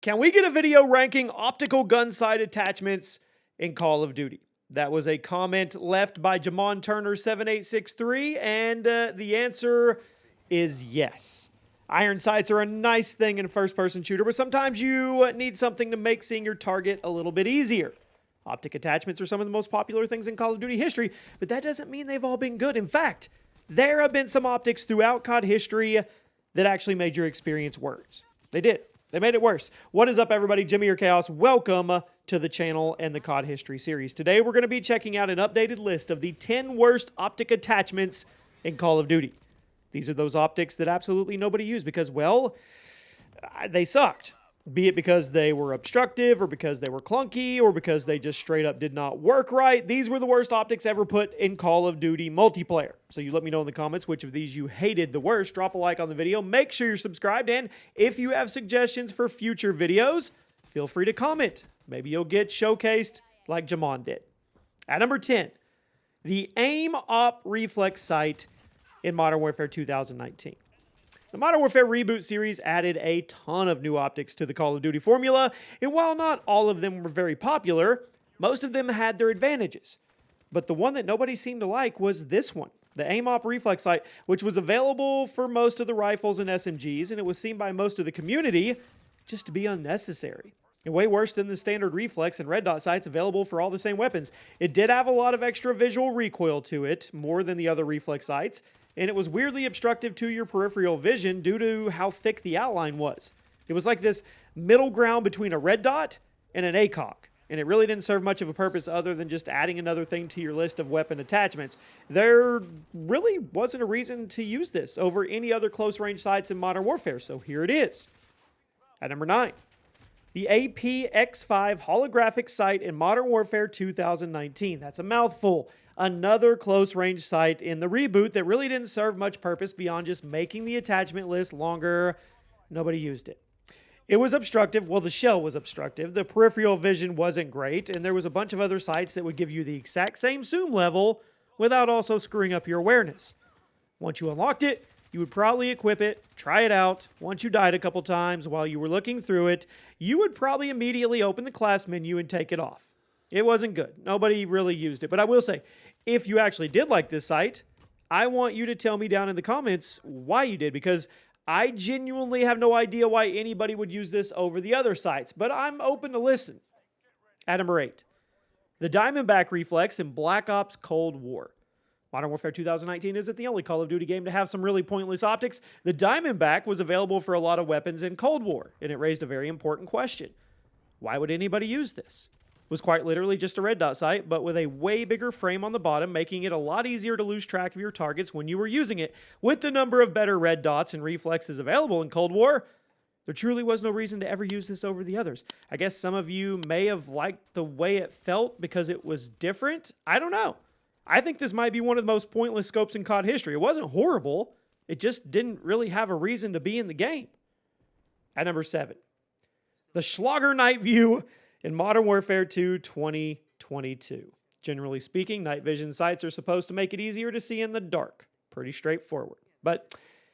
Can we get a video ranking optical gun sight attachments in Call of Duty? That was a comment left by Jamon Turner 7863, and the answer is yes. Iron sights are a nice thing in a first-person shooter, but sometimes you need something to make seeing your target a little bit easier. Optic attachments are some of the most popular things in Call of Duty history, but that doesn't mean they've all been good. In fact, there have been some optics throughout COD history that actually made your experience worse. They did. They made it worse. What is up, everybody? Jimmy or Chaos. Welcome to the channel and the COD History series. Today, we're going to be checking out an updated list of the 10 worst optic attachments in Call of Duty. These are those optics that absolutely nobody used because, well, they sucked. Be it because they were obstructive or because they were clunky or because they just straight up did not work right. These were the worst optics ever put in Call of Duty multiplayer. So you let me know in the comments which of these you hated the worst. Drop a like on the video. Make sure you're subscribed. And if you have suggestions for future videos, feel free to comment. Maybe you'll get showcased like Jamon did. At number 10, the AIM Op Reflex Sight in Modern Warfare 2019. The Modern Warfare Reboot series added a ton of new optics to the Call of Duty formula, and while not all of them were very popular, most of them had their advantages. But the one that nobody seemed to like was this one, the AIM Op Reflex Sight, which was available for most of the rifles and SMGs, and it was seen by most of the community just to be unnecessary. And way worse than the standard reflex and red dot sights available for all the same weapons. It did have a lot of extra visual recoil to it, more than the other reflex sights, and it was weirdly obstructive to your peripheral vision due to how thick the outline was. It was like this middle ground between a red dot and an ACOG, and it really didn't serve much of a purpose other than just adding another thing to your list of weapon attachments. There really wasn't a reason to use this over any other close-range sights in Modern Warfare, so here it is. At number 9, the AP-X5 holographic sight in Modern Warfare 2019. That's a mouthful. Another close-range sight in the reboot that really didn't serve much purpose beyond just making the attachment list longer. Nobody used it. It was obstructive. Well, the shell was obstructive. The peripheral vision wasn't great, and there was a bunch of other sights that would give you the exact same zoom level without also screwing up your awareness. Once you unlocked it, you would probably equip it, try it out. Once you died a couple times while you were looking through it, you would probably immediately open the class menu and take it off. It wasn't good. Nobody really used it. But I will say, if you actually did like this sight, I want you to tell me down in the comments why you did, because I genuinely have no idea why anybody would use this over the other sights, but I'm open to listen. At number 8, the Diamondback Reflex in Black Ops Cold War. Modern Warfare 2019 isn't the only Call of Duty game to have some really pointless optics. The Diamondback was available for a lot of weapons in Cold War, and it raised a very important question. Why would anybody use this? It was quite literally just a red dot sight, but with a way bigger frame on the bottom, making it a lot easier to lose track of your targets when you were using it. With the number of better red dots and reflexes available in Cold War, there truly was no reason to ever use this over the others. I guess some of you may have liked the way it felt because it was different. I don't know. I think this might be one of the most pointless scopes in COD history. It wasn't horrible. It just didn't really have a reason to be in the game. At number 7, the Schlager Night View in Modern Warfare 2 2022. Generally speaking, night vision sights are supposed to make it easier to see in the dark. Pretty straightforward. But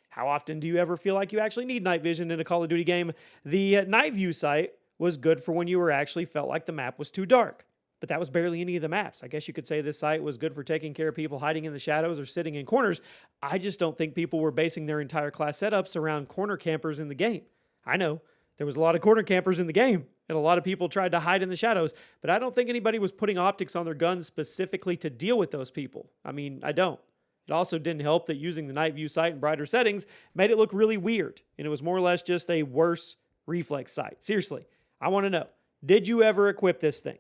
how often do you ever feel like you actually need night vision in a Call of Duty game? The night view sight was good for when you were actually felt like the map was too dark. But that was barely any of the maps. I guess you could say this sight was good for taking care of people hiding in the shadows or sitting in corners. I just don't think people were basing their entire class setups around corner campers in the game. I know there was a lot of corner campers in the game, and a lot of people tried to hide in the shadows, but I don't think anybody was putting optics on their guns specifically to deal with those people. I mean, I don't. It also didn't help that using the night view sight in brighter settings made it look really weird, and it was more or less just a worse reflex sight. Seriously, I want to know, did you ever equip this thing?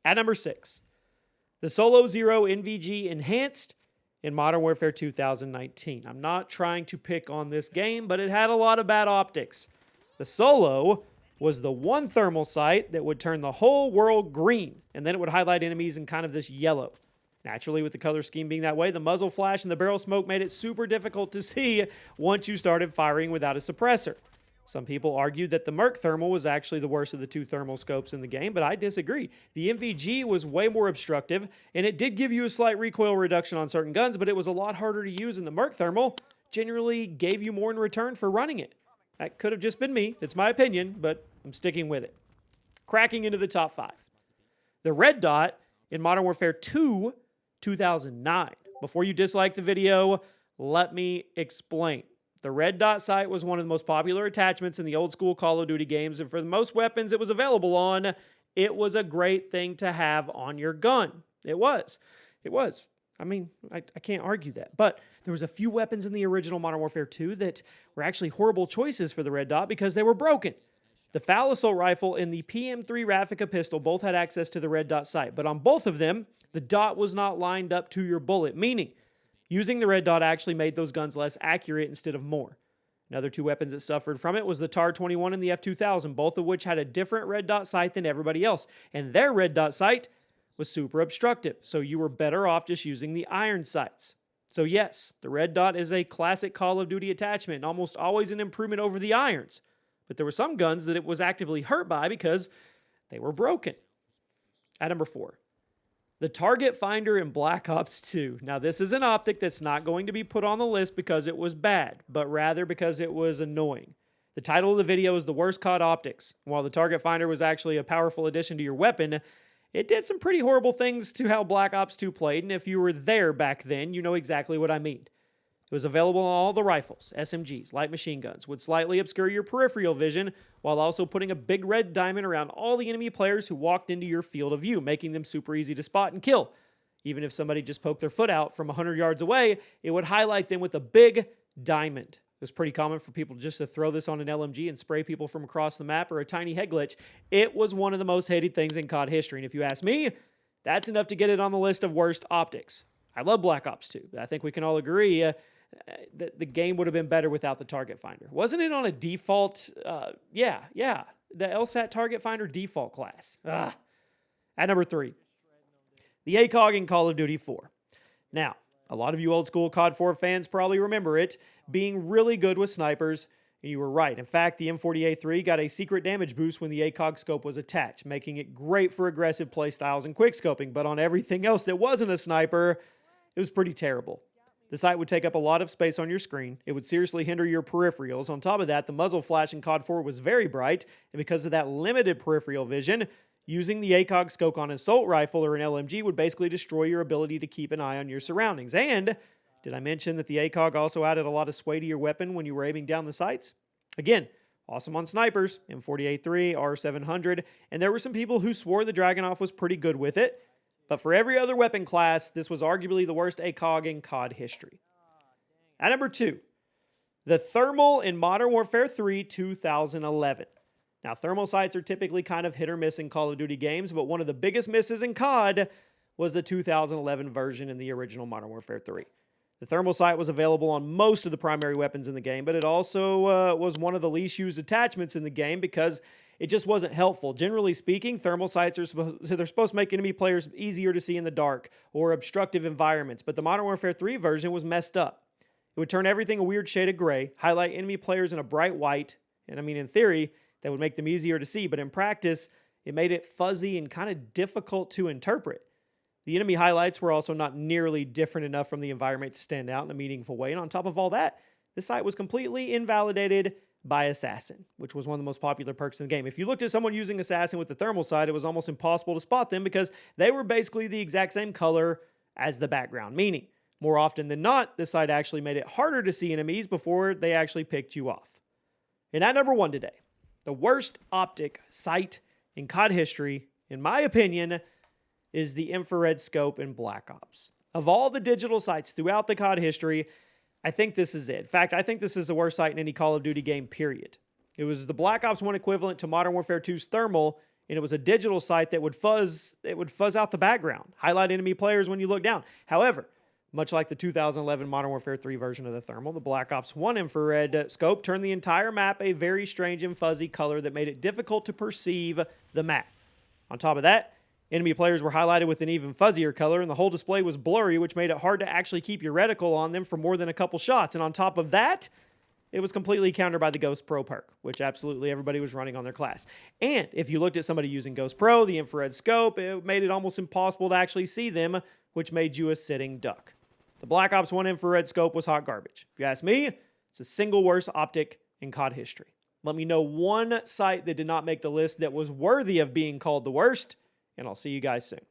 At number 6, the Solo Zero NVG Enhanced in Modern Warfare 2019. I'm not trying to pick on this game, but it had a lot of bad optics. The Solo was the one thermal sight that would turn the whole world green, and then it would highlight enemies in kind of this yellow. Naturally, with the color scheme being that way, the muzzle flash and the barrel smoke made it super difficult to see once you started firing without a suppressor. Some people argued that the Merc Thermal was actually the worst of the two thermal scopes in the game, but I disagree. The MVG was way more obstructive, and it did give you a slight recoil reduction on certain guns, but it was a lot harder to use, and the Merc Thermal generally gave you more in return for running it. That could have just been me. It's my opinion, but I'm sticking with it. Cracking into the top 5. The red dot in Modern Warfare 2, 2009. Before you dislike the video, let me explain. The red dot sight was one of the most popular attachments in the old school Call of Duty games, and for the most weapons it was available on, it was a great thing to have on your gun. It was. I mean, I can't argue that. But there was a few weapons in the original Modern Warfare 2 that were actually horrible choices for the red dot because they were broken. The FAL Assault Rifle and the PM3 Raffica pistol both had access to the red dot sight, but on both of them, the dot was not lined up to your bullet, meaning using the red dot actually made those guns less accurate instead of more. Another 2 weapons that suffered from it was the TAR-21 and the F-2000, both of which had a different red dot sight than everybody else, and their red dot sight was super obstructive, so you were better off just using the iron sights. So yes, the red dot is a classic Call of Duty attachment and almost always an improvement over the irons, but there were some guns that it was actively hurt by because they were broken. At number 4, the Target Finder in Black Ops 2. Now this is an optic that's not going to be put on the list because it was bad, but rather because it was annoying. The title of the video is The Worst COD Optics. While the Target Finder was actually a powerful addition to your weapon, it did some pretty horrible things to how Black Ops 2 played, and if you were there back then, you know exactly what I mean. It was available on all the rifles, SMGs, light machine guns, would slightly obscure your peripheral vision, while also putting a big red diamond around all the enemy players who walked into your field of view, making them super easy to spot and kill. Even if somebody just poked their foot out from 100 yards away, it would highlight them with a big diamond. It was pretty common for people just to throw this on an LMG and spray people from across the map or a tiny head glitch. It was one of the most hated things in COD history, and if you ask me, that's enough to get it on the list of worst optics. I love Black Ops 2, but I think we can all agree that the game would have been better without the Target Finder. Wasn't it on a default? Yeah, the LSAT Target Finder default class. At number 3, the ACOG in Call of Duty 4. Now, a lot of you old school COD 4 fans probably remember it being really good with snipers, and you were right. In fact, the M40A3 got a secret damage boost when the ACOG scope was attached, making it great for aggressive playstyles and quickscoping, but on everything else that wasn't a sniper, it was pretty terrible. The sight would take up a lot of space on your screen. It would seriously hinder your peripherals. On top of that, the muzzle flash in COD 4 was very bright, and because of that limited peripheral vision, using the ACOG scope on an assault rifle or an LMG would basically destroy your ability to keep an eye on your surroundings. And did I mention that the ACOG also added a lot of sway to your weapon when you were aiming down the sights? Again, awesome on snipers, M40A3, R700, and there were some people who swore the Dragunov was pretty good with it, but for every other weapon class, this was arguably the worst ACOG in COD history. At number 2, the thermal in Modern Warfare 3 2011. Now, thermal sights are typically kind of hit or miss in Call of Duty games, but one of the biggest misses in COD was the 2011 version in the original Modern Warfare 3. The thermal sight was available on most of the primary weapons in the game, but it also was one of the least used attachments in the game because it just wasn't helpful. Generally speaking, thermal sights are supposed to make enemy players easier to see in the dark or obstructive environments, but the Modern Warfare 3 version was messed up. It would turn everything a weird shade of gray, highlight enemy players in a bright white, and I mean, in theory, that would make them easier to see, but in practice, it made it fuzzy and kind of difficult to interpret. The enemy highlights were also not nearly different enough from the environment to stand out in a meaningful way, and on top of all that, the sight was completely invalidated by Assassin, which was one of the most popular perks in the game. If you looked at someone using Assassin with the thermal sight, it was almost impossible to spot them because they were basically the exact same color as the background, meaning more often than not, the sight actually made it harder to see enemies before they actually picked you off. And at number 1 today, the worst optic sight in COD history, in my opinion, is the infrared scope in Black Ops. Of all the digital sights throughout the COD history, I think this is it. In fact, I think this is the worst sight in any Call of Duty game, period. It was the Black Ops 1 equivalent to Modern Warfare 2's thermal, and it was a digital sight that would fuzz out the background, highlight enemy players when you look down. However, much like the 2011 Modern Warfare 3 version of the thermal, the Black Ops 1 infrared scope turned the entire map a very strange and fuzzy color that made it difficult to perceive the map. On top of that, enemy players were highlighted with an even fuzzier color, and the whole display was blurry, which made it hard to actually keep your reticle on them for more than a couple shots. And on top of that, it was completely countered by the Ghost Pro perk, which absolutely everybody was running on their class. And if you looked at somebody using Ghost Pro, the infrared scope, it made it almost impossible to actually see them, which made you a sitting duck. The Black Ops 1 infrared scope was hot garbage. If you ask me, it's the single worst optic in COD history. Let me know one site that did not make the list that was worthy of being called the worst, and I'll see you guys soon.